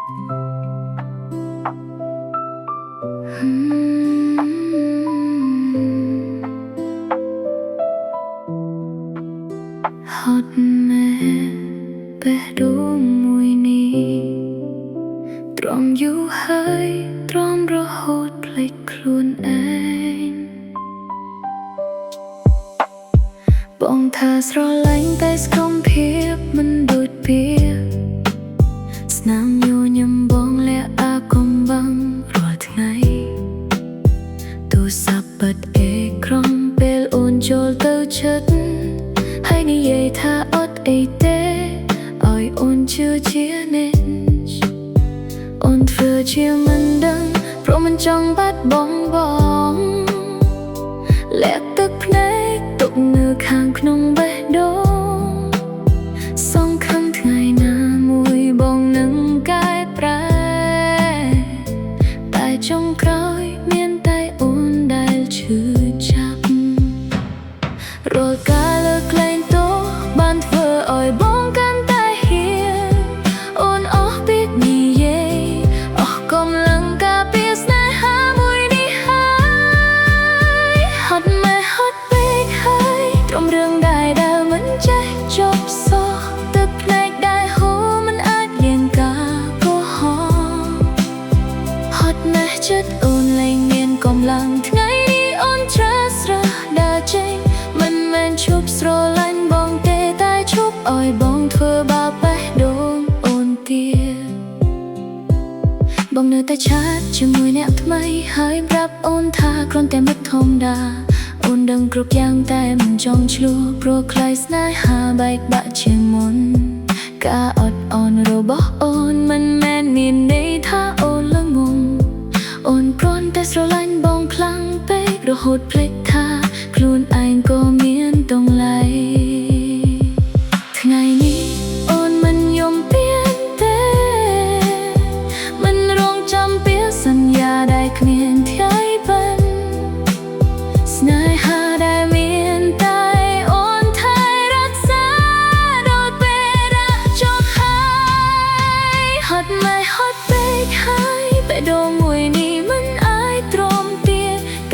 ហត់មែបេះដូងមួយនេះទ្រាំយូរហើយទ្រាំរហូតភ្លេចខ្លួនឯងបងថាស្រឡាញ់តែស្គមភាពមិនដូចពាក្យស្នាមញញឹមបងលាក់អាកំបាំងរាល់ថ្ងៃទូរស័ព្ទបិទអេក្រង់ពេលអូនចូលទៅជិតហើយនិយាយថាអត់អីទេឲ្យអូនជឿជានិច្ចអូនធ្វើជាមិនដឹងព្រោះមិនចង់បាត់បង់បងលាក់ទឹកភ្នែកទុកនៅខាងក្នុងបេះដូងសង្ឃឹមថ្ងៃណាមួយបងនឹងកែប្រែតែចុងក្រោយមានតែអូនដែលឈឺចាប់រាល់ការលើកលែងទោសបានធ្វើឲ្យបងកាន់តែហ៊ានអូនអស់ពីនិយាយអស់កម្លាំងការពារស្នេហាមួយនេះហើយហត់មែហត់ពេកហើយទ្រាំរឿងដែលមិនចេះចប់សោះទឹកភ្នែកដែលហូរមិនអាចលៀងការកុហកហត់ណាស់ចិត្តអូនលែងមានកម្លាំងថ្ងៃនេះអូនច្រាស្រះដើរចេញមិនមែនឈប់ស្រឡាញ់បងទេតែឈប់ឲ្យបងធ្វើបាបបេះដូងអូនទៀតបងនៅតែឆាតជាមួយអ្នកថ្មីហើយប្រាប់អូនថាគ្រាន់តែមិត្តធម្មតាអូនដឹងគ្រប់យ៉ាងតែមិនចង់ឆ្លោះព្រោះខ្លាចស្នេហាបែកបាក់ជាងមុនការអត់អន់របស់អូនមិនមែនមានន័យថាអូនល្ងងអូនគ្រាន់តែស្រឡាញ់បងខ្លាំងពេករហូតភ្លេចថាខ្លួនឯងក៏មានទង្លៃថ្ងៃនេះអូនមិនយំពៀនទេមិនរងចាំពីសន្យាដែលគ្មានថ្ងៃពិនស្នេហាដែលមានតែអូនថែរក្សាដូចពេលដាក់ចុះហើយហត់មែហត់ពេកហើយបេះដូងមួយនេះមិនអាចទ្រាំទា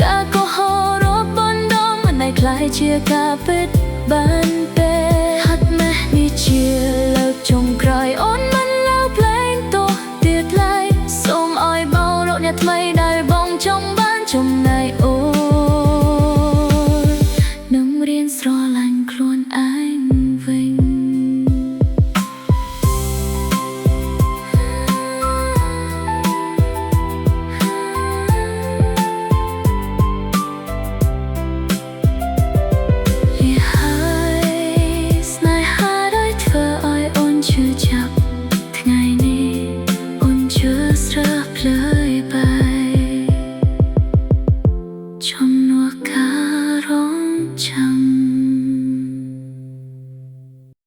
ការកុហករាប់បណ្ដងមិនដែលคล้ายជាការពិតបាន